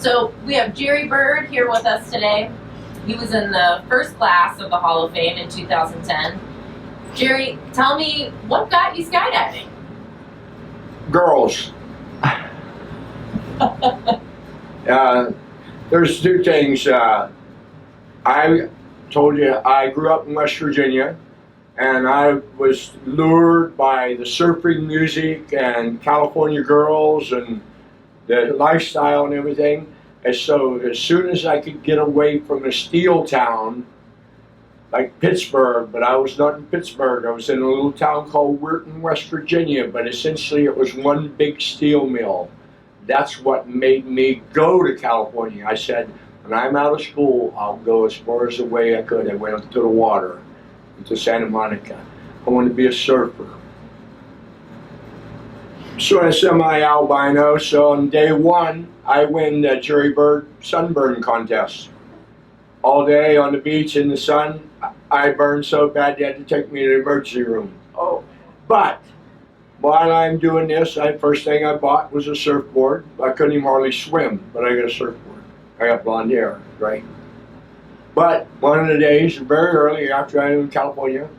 So we have Jerry Bird here with us today. He was in the first class of the Hall of Fame in 2010. Jerry, tell me, what got you skydiving? Girls. There's two things. I told you I grew up in West Virginia, and I was lured by the surfing music and California girls and the lifestyle and everything. And so as soon as I could get away from a steel town like Pittsburgh, but I was not in Pittsburgh, I was in a little town called Weirton, West Virginia, but essentially it was one big steel mill. That's what made me go to California. I said, when I'm out of school, I'll go as far as away I could. I went up to the water, to Santa Monica. I wanted to be a surfer. So I'm semi-albino, so on day one, I win the Jerry Bird sunburn contest. All day on the beach in the sun, I burned so bad they had to take me to the emergency room. Oh, but while I'm doing this, first thing I bought was a surfboard. I couldn't even hardly swim, but I got a surfboard. I got blonde hair, right? But one of the days, very early after I'm in California,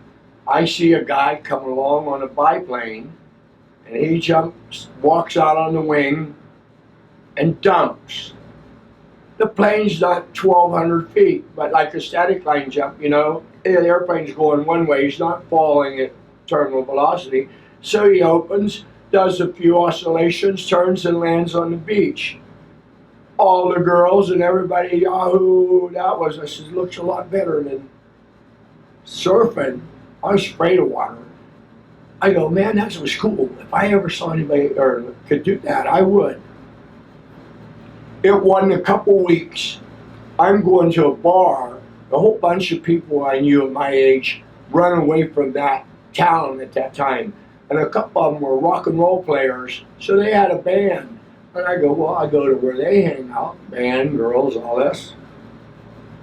I see a guy coming along on a biplane, and he walks out on the wing and dumps. The plane's not 1,200 feet, but like a static line jump, you know, the airplane's going one way, he's not falling at terminal velocity. So he opens, does a few oscillations, turns and lands on the beach. All the girls and everybody, yahoo, I said, looks a lot better than surfing. I was afraid of water. I go, man, that was cool. If I ever saw anybody or could do that, I would. It wasn't a couple weeks. I'm going to a bar. A whole bunch of people I knew at my age run away from that town at that time. And a couple of them were rock and roll players, so they had a band. And I go, well, I go to where they hang out, band, girls, all this.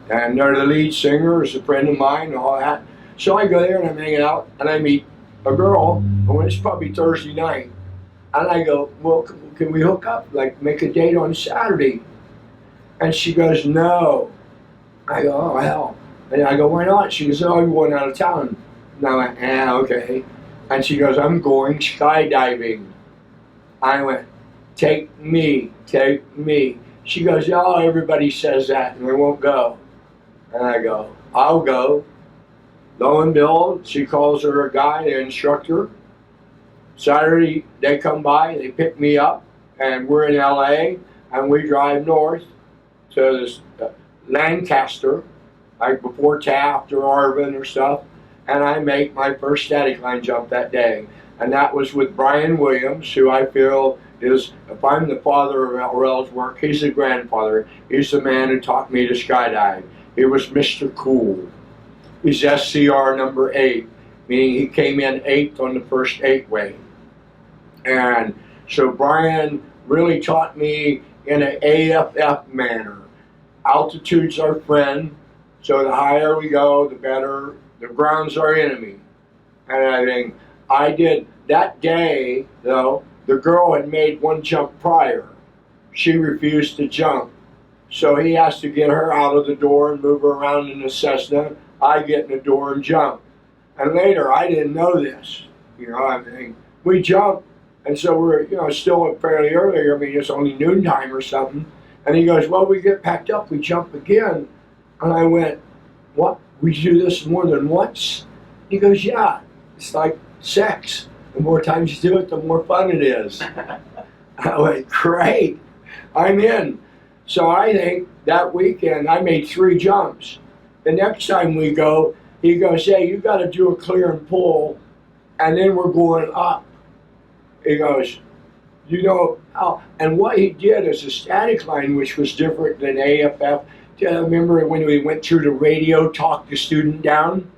And they're the lead singer is a friend of mine and all that. So I go there and I'm hanging out, and I meet a girl, and it's probably Thursday night. And I go, well, can we hook up, like make a date on Saturday? And she goes, no. I go, oh, hell. And I go, why not? She goes, oh, I'm going out of town. And I went, okay. And she goes, I'm going skydiving. I went, take me, take me. She goes, oh, everybody says that, and I won't go. And I go, I'll go. Lo and behold, she calls her a guy, an instructor. Saturday, they come by, they pick me up, and we're in LA, and we drive north to this, Lancaster, like before Taft or Arvin or stuff, and I make my first static line jump that day. And that was with Brian Williams, who I feel is, if I'm the father of LRL's work, he's the grandfather. He's the man who taught me to skydive. He was Mr. Cool. He's SCR number 8, meaning he came in 8th on the first 8-way. And so Brian really taught me in an AFF manner. Altitude's our friend, so the higher we go, the better. The ground's our enemy. And I think I did that day, though, the girl had made one jump prior. She refused to jump. So he has to get her out of the door and move her around in the Cessna. I get in the door and jump. And later, I didn't know this. You know, I mean, we jumped, and so we're, you know, still fairly early. I mean, it's only noontime or something. And he goes, well, we get packed up, we jump again. And I went, what? We do this more than once? He goes, yeah, it's like sex. The more times you do it, the more fun it is. I went, great, I'm in. So I think that weekend I made 3 jumps. The next time we go, he goes, hey, you got to do a clear and pull, and then we're going up. He goes, you know how, and what he did is a static line, which was different than AFF. Remember when we went through the radio, talked the student down?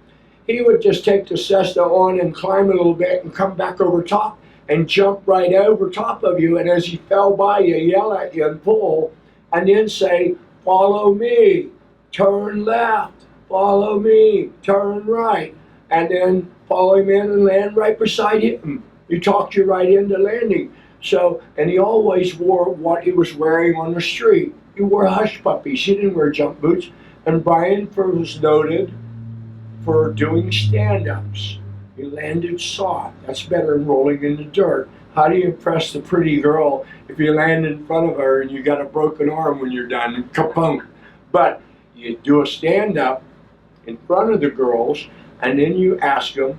He would just take the Cessna on and climb a little bit and come back over top and jump right over top of you. And as he fell by you, yell at you and pull, and then say, follow me, turn left, follow me, turn right, and then follow him in and land right beside him. He talked you right into landing. So, and he always wore what he was wearing on the street. He wore hush puppies. He didn't wear jump boots. And Brian was noted for doing stand-ups. He landed soft. That's better than rolling in the dirt. How do you impress the pretty girl if you land in front of her and you got a broken arm when you're done? Kapunk. But you do a stand-up in front of the girls, and then you ask them,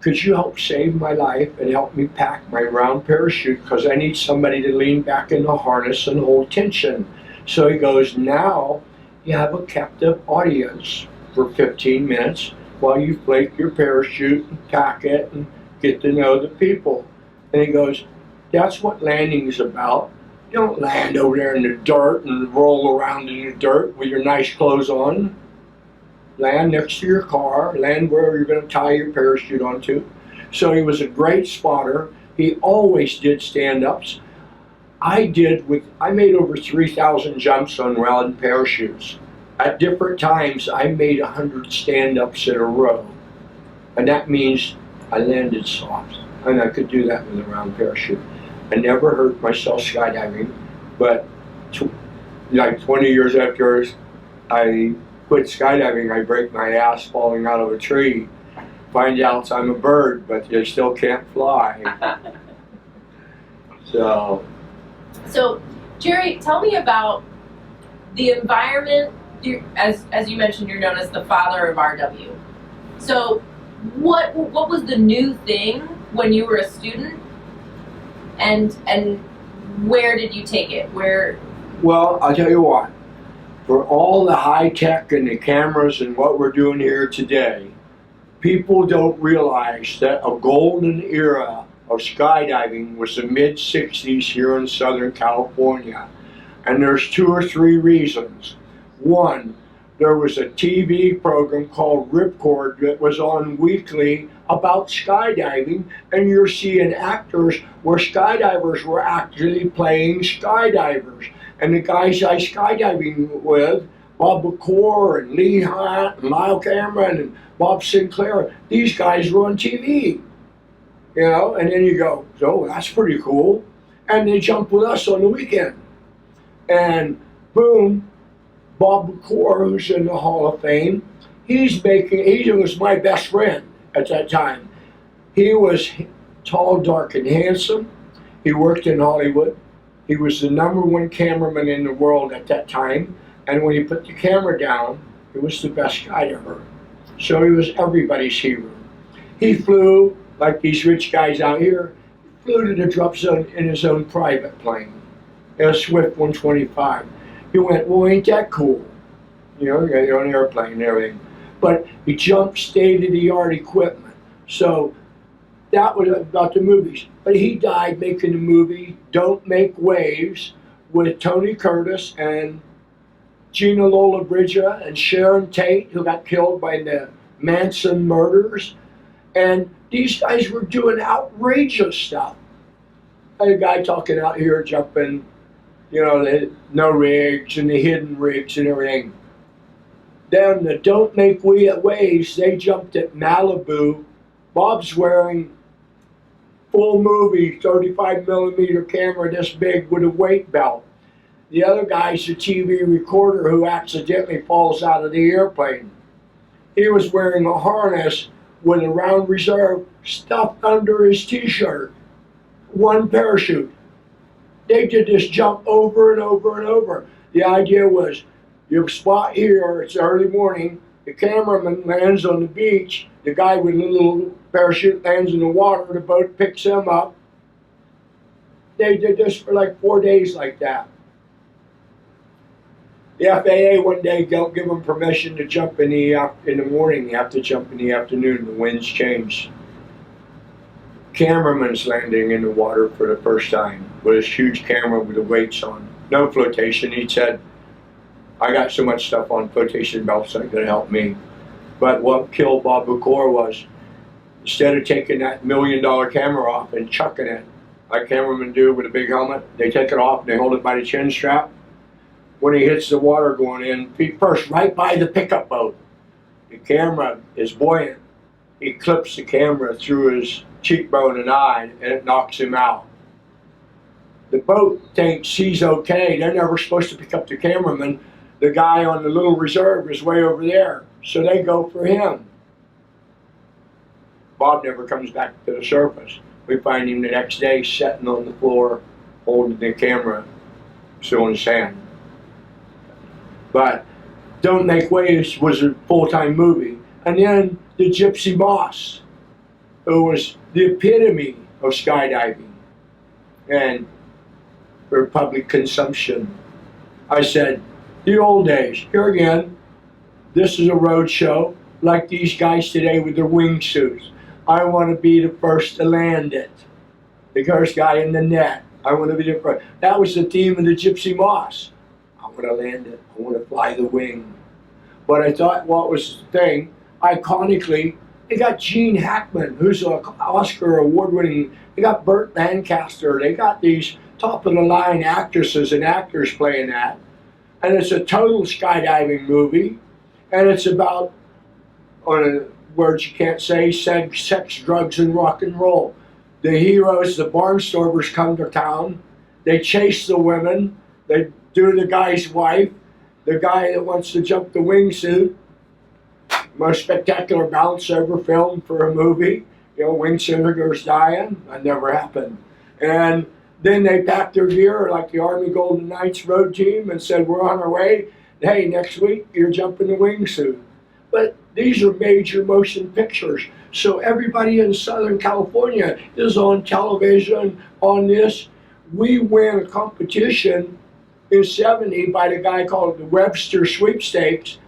could you help save my life and help me pack my round parachute, because I need somebody to lean back in the harness and hold tension. So he goes, now you have a captive audience for 15 minutes while you flake your parachute and pack it and get to know the people. And he goes, that's what landing is about. You don't land over there in the dirt and roll around in the dirt with your nice clothes on. Land next to your car, land where you're going to tie your parachute onto. So he was a great spotter. He always did stand-ups. I made over 3,000 jumps on round parachutes. At different times, I made 100 stand-ups in a row. And that means I landed soft. And I could do that with a round parachute. I never hurt myself skydiving, but like 20 years after I quit skydiving, I break my ass falling out of a tree. Find out I'm a bird, but you still can't fly. So, Jerry, tell me about the environment. As you mentioned, you're known as the father of RW. So, what was the new thing when you were a student, and where did you take it? Well, I'll tell you what. For all the high tech and the cameras and what we're doing here today, people don't realize that a golden era of skydiving was the mid-60s here in Southern California. And there's 2 or 3 reasons. One, there was a TV program called Ripcord that was on weekly about skydiving, and you're seeing actors where skydivers were actually playing skydivers. And the guys I skydiving with, Bob McClure and Lee Hunt and Lyle Cameron and Bob Sinclair, these guys were on TV. You know, and then you go, oh, that's pretty cool. And they jump with us on the weekend. And boom, Bob McClure, who's in the Hall of Fame, he was my best friend at that time. He was tall, dark, and handsome. He worked in Hollywood. He was the #1 cameraman in the world at that time. And when he put the camera down, he was the best guy ever. So he was everybody's hero. He flew, like these rich guys out here, he flew to the drop zone in his own private plane, a Swift 125. He went, well, ain't that cool? You know, you got your own airplane and everything. But he jumped state-of-the-art equipment. So that was about the movies. But he died making the movie Don't Make Waves with Tony Curtis and Gina Lollobrigida and Sharon Tate, who got killed by the Manson murders. And these guys were doing outrageous stuff. I had a guy talking out here jumping, you know, the no rigs and the hidden rigs and everything. Down the Don't Make Waves, they jumped at Malibu. Bob's wearing full movie 35mm camera this big with a weight belt. The other guy's a TV recorder who accidentally falls out of the airplane. He was wearing a harness with a round reserve stuffed under his t-shirt. 1 parachute. They did this jump over and over and over. The idea was, you spot here, it's early morning, the cameraman lands on the beach, the guy with a little parachute lands in the water, the boat picks him up. They did this for like 4 days like that. The FAA one day don't give them permission to jump in the morning. You have to jump in the afternoon. The winds change. Cameraman's landing in the water for the first time with his huge camera with the weights on. No flotation. He said, I got so much stuff on flotation belts that could help me. But what killed Bob McClure was, instead of taking that $1 million camera off and chucking it, like cameramen do with a big helmet, they take it off and they hold it by the chin strap. When he hits the water going in, feet first, right by the pickup boat. The camera is buoyant. He clips the camera through his cheekbone and eye, and it knocks him out. The boat thinks he's okay. They're never supposed to pick up the cameraman. The guy on the little reserve is way over there. So they go for him. Bob never comes back to the surface. We find him the next day sitting on the floor, holding the camera, still in his hand. But Don't Make Waves was a full-time movie. And then the Gypsy Boss, who was the epitome of skydiving and for public consumption. I said, the old days, here again, this is a road show like these guys today with their wingsuits. I want to be the first to land it. The first guy in the net. I want to be the first. That was the theme of the Gypsy Moss. I want to land it. I want to fly the wing. But I thought what was the thing, iconically, they got Gene Hackman, who's an Oscar award-winning. They got Burt Lancaster. They got these top-of-the-line actresses and actors playing that. And it's a total skydiving movie. And it's about, on words you can't say, sex, drugs, and rock and roll. The heroes, the barnstormers, come to town. They chase the women. They do the guy's wife. The guy that wants to jump the wingsuit. Most spectacular bounce ever filmed for a movie. You know, wingsuiter goes dying. That never happened. And then they packed their gear like the Army Golden Knights road team and said, we're on our way. Hey, next week you're jumping the wingsuit. But these are major motion pictures. So everybody in Southern California is on television, on this. We win a competition in '70 by the guy called the Webster Sweepstakes.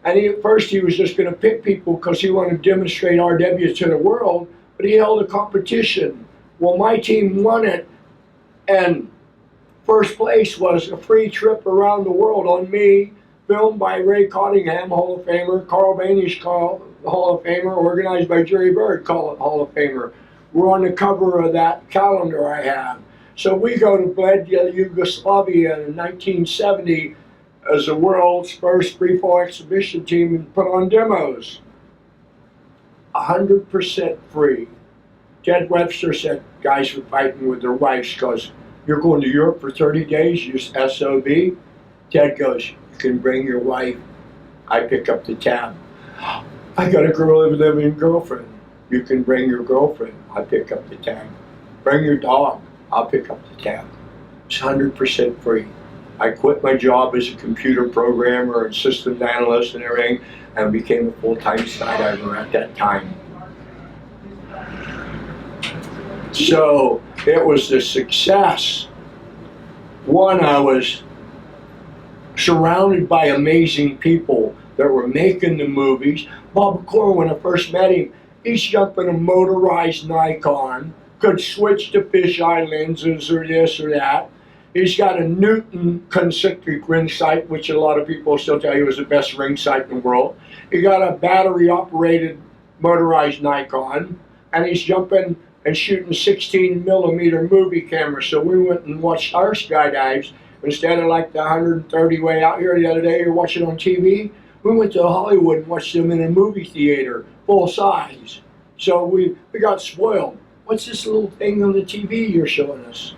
And at first he was just going to pick people because he wanted to demonstrate RW to the world, but he held a competition. Well, my team won it, and first place was a free trip around the world on me, filmed by Ray Cottingham, Hall of Famer, Carl Banish, Hall of Famer, organized by Jerry Bird, Hall of Famer. We're on the cover of that calendar I have. So we go to Bled, Yugoslavia in 1970 as the world's first free-fall exhibition team and put on demos. 100% free. Ted Webster said guys were fighting with their wives because you're going to Europe for 30 days, you SOB. Ted goes, you can bring your wife. I pick up the tab. I got a living girlfriend. You can bring your girlfriend. I pick up the tab. Bring your dog. I'll pick up the tab. It's 100% free. I quit my job as a computer programmer and systems analyst and everything and became a full-time skydiver at that time. So it was the success. One, I was surrounded by amazing people that were making the movies. Bob McClure, when I first met him, he's jumping a motorized Nikon, could switch to fisheye lenses or this or that. He's got a Newton concentric ring sight, which a lot of people still tell you was the best ring sight in the world. He got a battery-operated motorized Nikon, and he's jumping and shooting 16 millimeter movie cameras. So we went and watched our skydives instead of like the 130 way out here the other day you're watching on TV. We went to Hollywood and watched them in a movie theater, full size. So we got spoiled. What's this little thing on the TV you're showing us?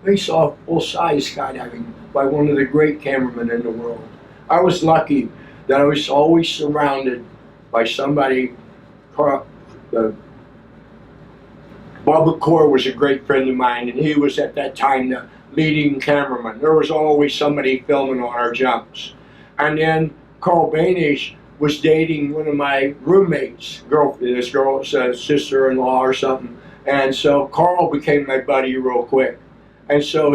We saw full-size skydiving by one of the great cameramen in the world. I was lucky that I was always surrounded by somebody. Bob McClure was a great friend of mine, and he was at that time the leading cameraman. There was always somebody filming on our jumps. And then Carl Banish was dating one of my roommates' girlfriend, this girl's sister-in-law or something. And so Carl became my buddy real quick. And so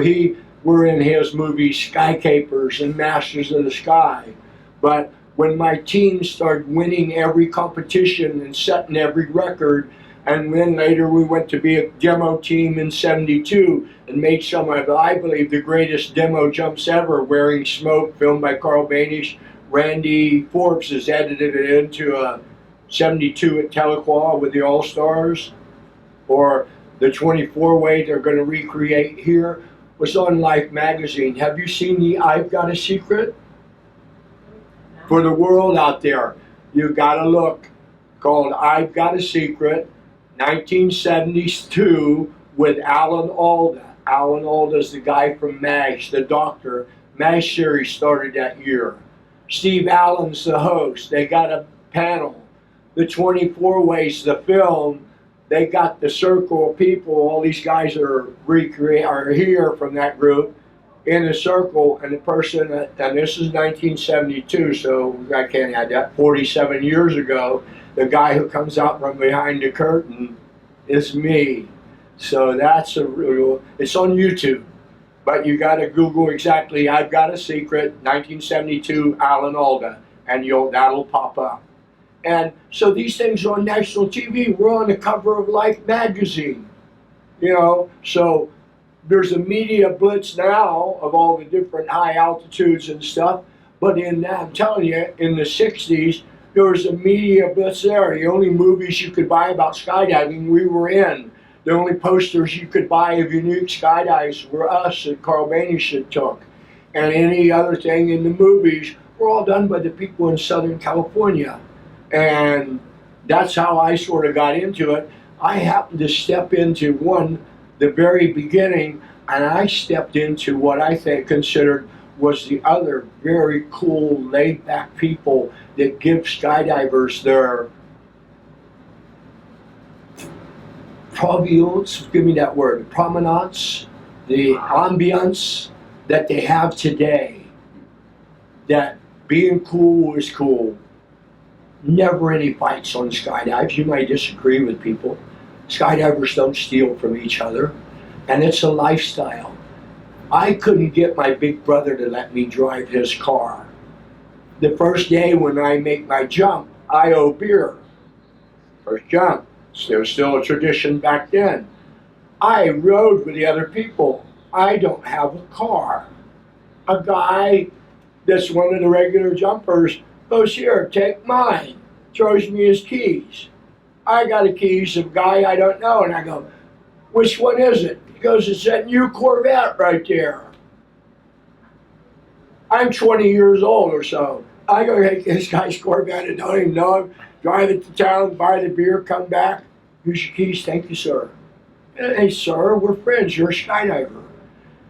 we're in his movies Sky Capers and Masters of the Sky. But when my team started winning every competition and setting every record, and then later we went to be a demo team in '72 and made some of, I believe, the greatest demo jumps ever, Wearing Smoke, filmed by Carl Banish. Randy Forbes has edited it into a '72 at Tahlequah with the All-Stars. Or the 24-way they're going to recreate here was on Life magazine. Have you seen the I've Got a Secret? For the world out there, you got to look. Called I've Got a Secret, 1972, with Alan Alda. Alan Alda's the guy from MASH, the doctor. MASH series started that year. Steve Allen's the host. They got a panel. The 24 Ways, the film, they got the circle of people. All these guys are here from that group in a circle, and the person, and this is 1972, so I can't add that, 47 years ago, the guy who comes out from behind the curtain is me. So that's it's on YouTube, but you got to Google exactly, I've Got a Secret, 1972, Alan Alda, and that'll pop up. And so these things are on national TV. We're on the cover of Life magazine, so there's a media blitz now of all the different high altitudes and stuff, but I'm telling you, in the 60s, there was a media blitz there. The only movies you could buy about skydiving, we were in. The only posters you could buy of unique skydives were us that Carl Banish had took. And any other thing in the movies were all done by the people in Southern California. And that's how I sort of got into it. I happened to step into the very beginning, and I stepped into what I considered was the other very cool, laid-back people that give skydivers their provenance, give me that word, provenance, the ambiance that they have today. That being cool is cool. Never any fights on skydives. You might disagree with people. Skydivers don't steal from each other, and it's a lifestyle. I couldn't get my big brother to let me drive his car. The first day when I make my jump, I owe beer. First jump. There was still a tradition back then. I rode with the other people. I don't have a car. A guy that's one of the regular jumpers goes, "Here, take mine." Throws me his keys. I got the keys of a guy I don't know, and I go, "Which one is it?" He goes, "It's that new Corvette right there." I'm 20 years old or so. I go take this guy's Corvette and don't even know him, drive it to town, buy the beer, come back. "Here's your keys, thank you, sir." "Hey, sir, we're friends, you're a skydiver."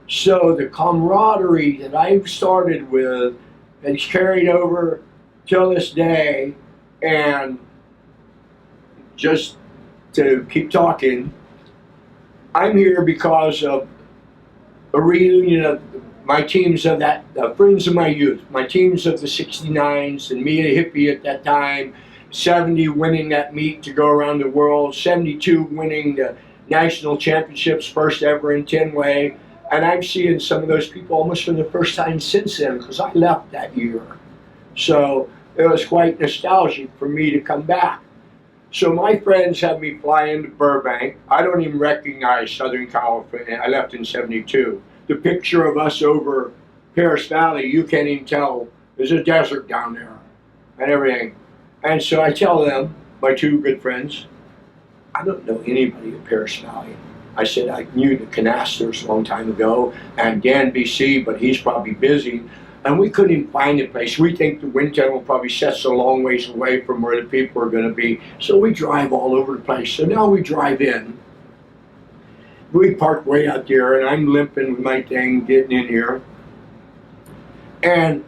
So the camaraderie that I've started with has carried over till this day. And just to keep talking, I'm here because of a reunion of my teams of friends of my youth, my teams of the 69s, and me, a hippie at that time, 70 winning that meet to go around the world, 72 winning the national championships, first ever in 10-way, and I'm seeing some of those people almost for the first time since then, because I left that year. So it was quite nostalgic for me to come back. So my friends had me fly into Burbank. I don't even recognize Southern California. I left in 72. The picture of us over Paris Valley, you can't even tell. There's a desert down there and everything. And so I tell them, my two good friends, I don't know anybody in Paris Valley. I said I knew the Canasters a long time ago and Dan BC, but he's probably busy. And we couldn't even find a place. We think the wind tunnel probably sets a long ways away from where the people are going to be. So we drive all over the place. So now we drive in. We park way out there, and I'm limping with my thing, getting in here. And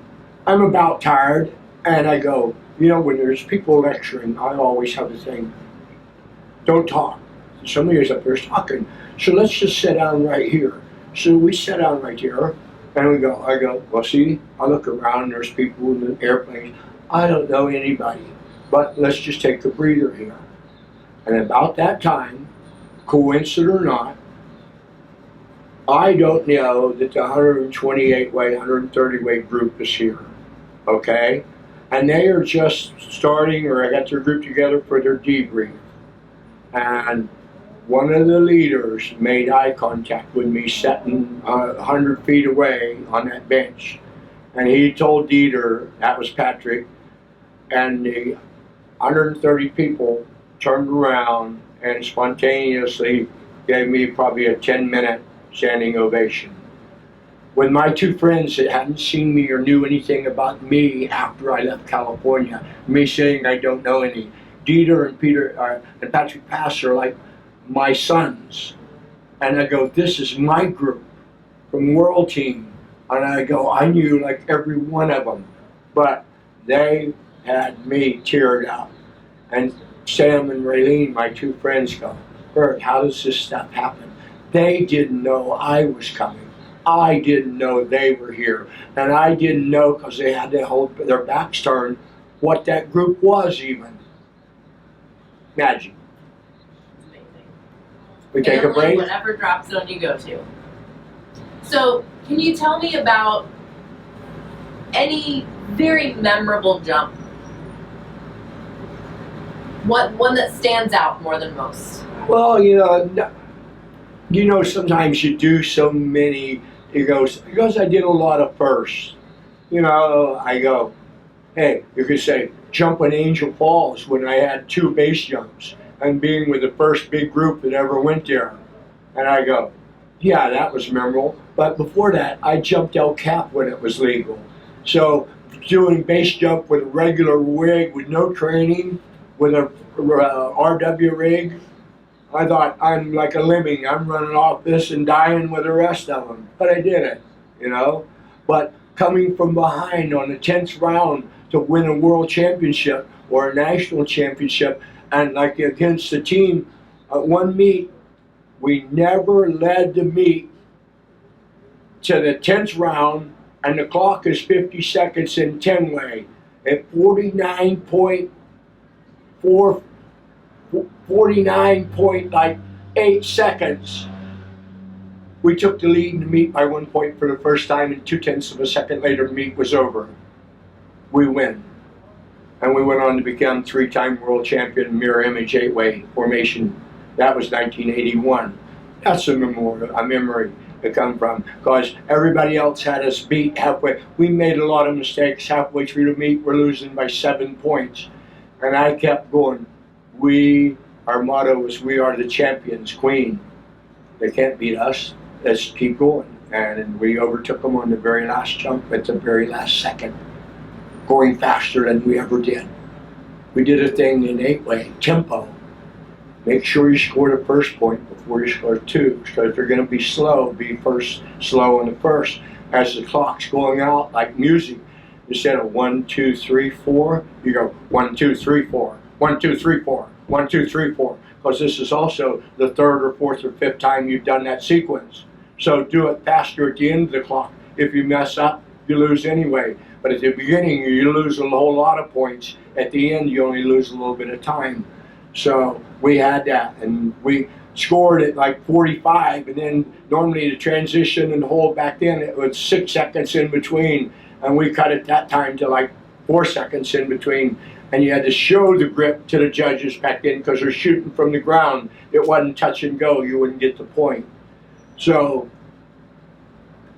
I'm about tired, and I go, when there's people lecturing, I always have the thing, don't talk. Somebody's up there talking. So let's just sit down right here. So we sit down right here. And I go, well, see, I look around, there's people in the airplanes. I don't know anybody, but let's just take a breather here. And about that time, coincident or not, I don't know that the 128-way, 130-way group is here, okay? And they are just starting, or I got their group together for their debrief. And one of the leaders made eye contact with me sitting 100 feet away on that bench. And he told Dieter, that was Patrick, and the 130 people turned around and spontaneously gave me probably a 10-minute standing ovation. With my two friends that hadn't seen me or knew anything about me after I left California, me saying I don't know any. Dieter and Patrick Pass are like my sons. And I go, this is my group from World Team. And I go, I knew like every one of them. But they had me teared up. And Sam and Raylene, my two friends, go, Bert, how does this stuff happen? They didn't know I was coming. I didn't know they were here. And I didn't know, because they had to hold their backs turned, what that group was even. Magic. Amazing. We take a Family, break. whatever drop zone you go to. So, can you tell me about any very memorable jump? One that stands out more than most? Well, sometimes you do so many. Because I did a lot of firsts. I go, hey, you could say jumping Angel Falls when I had 2 base jumps and being with the first big group that ever went there. And I go, yeah, that was memorable. But before that, I jumped El Cap when it was legal. So doing base jump with a regular rig with no training, with a RW rig, I thought I'm like a lemming. I'm running off this and dying with the rest of them. But I did it, But coming from behind on the 10th round to win a world championship or a national championship, and like against the team at one meet, we never led the meet to the 10th round, and the clock is 50 seconds in 10 way at 49.8 seconds. We took the lead in the meet by 1 point for the first time, and 0.2 of a second later, the meet was over. We win. And we went on to become 3-time world champion mirror image 8-way formation. That was 1981. That's a memory to come from, because everybody else had us beat halfway. We made a lot of mistakes halfway through the meet. We're losing by 7 points. And I kept going. Our motto was, we are the champions, queen. They can't beat us. Let's keep going. And we overtook them on the very last jump at the very last second, going faster than we ever did. We did a thing in 8-way, tempo. Make sure you score the first point before you score 2. So if you're going to be slow, be first, slow on the first. As the clock's going out, like music, instead of 1, 2, 3, 4, you go 1, 2, 3, 4, 1, 2, 3, 4, 1, 2, 3, 4. Because this is also the 3rd or 4th or 5th time you've done that sequence. So do it faster at the end of the clock. If you mess up, you lose anyway. But at the beginning, you lose a whole lot of points. At the end, you only lose a little bit of time. So we had that, and we scored at like 45, and then normally the transition and the hold back then, it was 6 seconds in between, and we cut it that time to like 4 seconds in between. And you had to show the grip to the judges back then, because they're shooting from the ground. It wasn't touch and go. You wouldn't get the point. So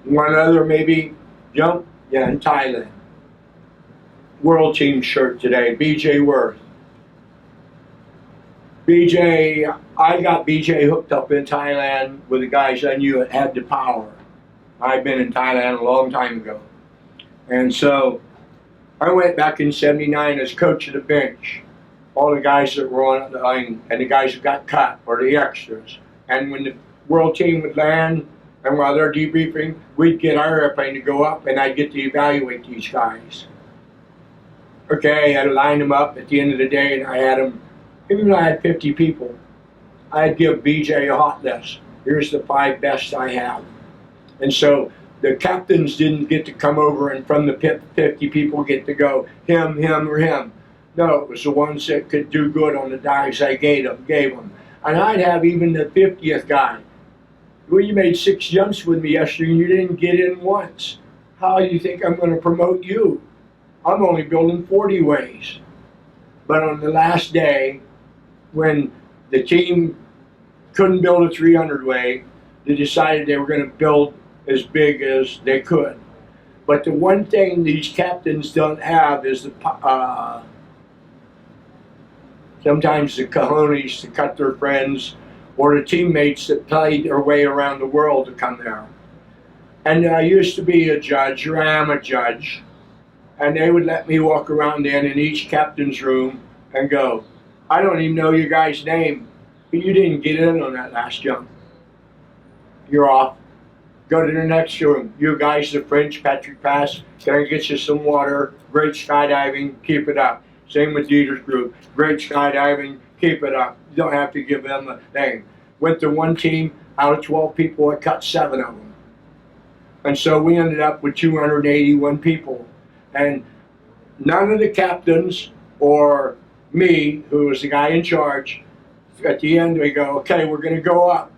one other maybe jump, in Thailand. World team shirt today, BJ Worth. BJ, I got BJ hooked up in Thailand with the guys I knew that had the power. I've been in Thailand a long time ago. And so I went back in '79 as coach of the bench. All the guys that were on the line and the guys who got cut or the extras. And when the world team would land, and while they're debriefing, we'd get our airplane to go up, and I'd get to evaluate these guys. Okay, I had to line them up at the end of the day, and I had them, even though I had 50 people, I'd give BJ a hot list. Here's the 5 best I have. And so the captains didn't get to come over and from the 50 people get to go him, or him. No, it was the ones that could do good on the dives I gave them. And I'd have even the 50th guy. Well, you made 6 jumps with me yesterday and you didn't get in once. How do you think I'm going to promote you? I'm only building 40 ways. But on the last day, when the team couldn't build a 300 way, they decided they were going to build as big as they could. But the one thing these captains don't have is sometimes the cojones to cut their friends or the teammates that played their way around the world to come there. And I used to be a judge, or I am a judge, and they would let me walk around in each captain's room and go, I don't even know your guy's name, but you didn't get in on that last jump. you're off. Go to the next room. You guys, the French, Patrick Pass, can I get you some water? Great skydiving, keep it up. Same with Dieter's group. Great skydiving, keep it up. You don't have to give them a thing. Went to one team, out of 12 people, I cut 7 of them. And so we ended up with 281 people. And none of the captains or me, who was the guy in charge, at the end we go, okay, we're going to go up.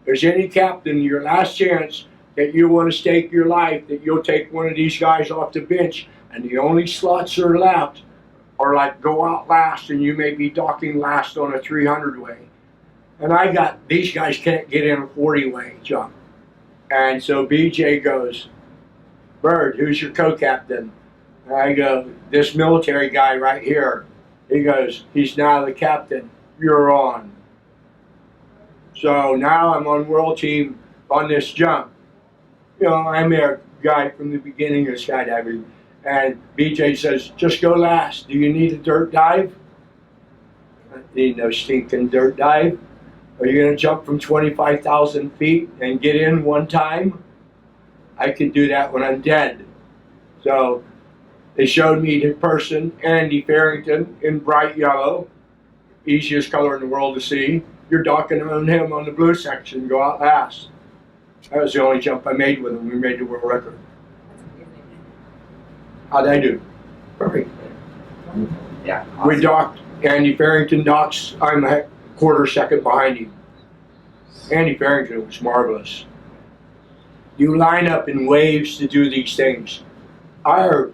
There's any captain, your last chance that you want to stake your life, that you'll take one of these guys off the bench, and the only slots that are left are like go out last, and you may be docking last on a 300 way. And I got, these guys can't get in a 40 way jump. And so BJ goes, Bird, who's your co-captain? And I go, this military guy right here. He goes, he's now the captain. You're on. So now I'm on world team on this jump. You know, I'm a guy from the beginning of skydiving. And BJ says, just go last. Do you need a dirt dive? I need no stinking dirt dive. Are you going to jump from 25,000 feet and get in one time? I could do that when I'm dead. So they showed me the person, Andy Farrington, in bright yellow. Easiest color in the world to see. You're docking on him on the blue section, go out last. That was the only jump I made with him. We made the world record. How'd I do? Perfect. Yeah. Awesome. We docked, Andy Farrington docks, I'm a quarter second behind him. Andy Farrington was marvelous. You line up in waves to do these things. Our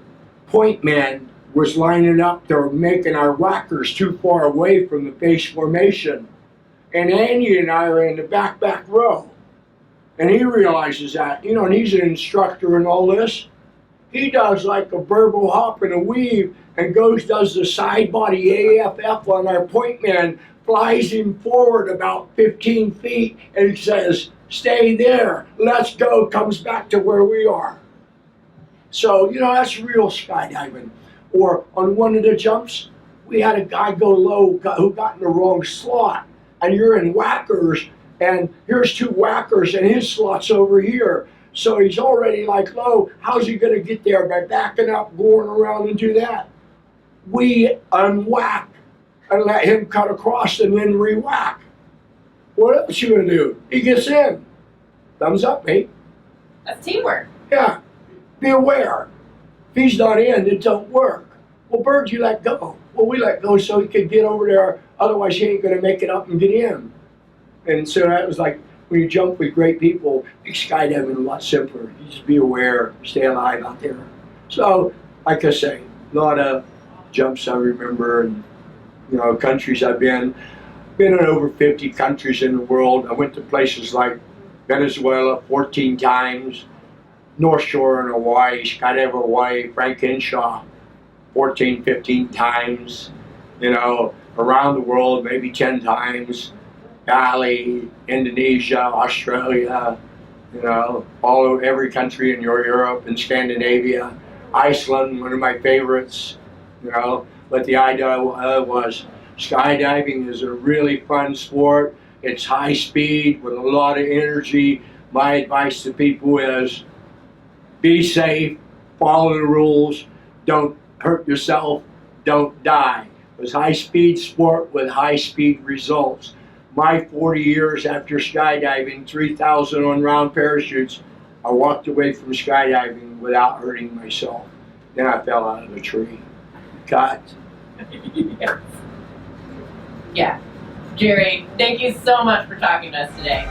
point man was lining up, they were making our whackers too far away from the base formation. And Andy and I are in the back row. And he realizes that, you know, and he's an instructor in all this. He does like a verbal hop and a weave and does the side body AFF on our point man, flies him forward about 15 feet and says, stay there, let's go, comes back to where we are. So, you know, that's real skydiving. Or on one of the jumps, we had a guy go low who got in the wrong slot. And you're in whackers, and here's 2 whackers, and his slot's over here. So he's already like low. How's he going to get there? By backing up, going around and do that. We unwhack and let him cut across and then re-whack. What else you going to do? He gets in. Thumbs up, mate. That's teamwork. Yeah. Be aware. If he's not in, it don't work. Well, Bird, you let go. Well, we let go so he could get over there. Otherwise, he ain't going to make it up and get in. And so that was like, when you jump with great people, makes skydiving a lot simpler. You just be aware, stay alive out there. So, like I say, a lot of jumps I remember, and you know, countries I've been in over 50 countries in the world. I went to places like Venezuela 14 times, North Shore in Hawaii, Skydiver Hawaii, Frank Henshaw 14, 15 times, you know, around the world maybe 10 times. Bali, Indonesia, Australia, you know, all over every country in Europe and Scandinavia. Iceland, one of my favorites, you know. But the idea was skydiving is a really fun sport. It's high speed with a lot of energy. My advice to people is be safe, follow the rules, don't hurt yourself, don't die. It's high speed sport with high speed results. My 40 years after skydiving, 3,000 on round parachutes, I walked away from skydiving without hurting myself. Then I fell out of the tree. Cut. Yeah. Jerry, thank you so much for talking to us today.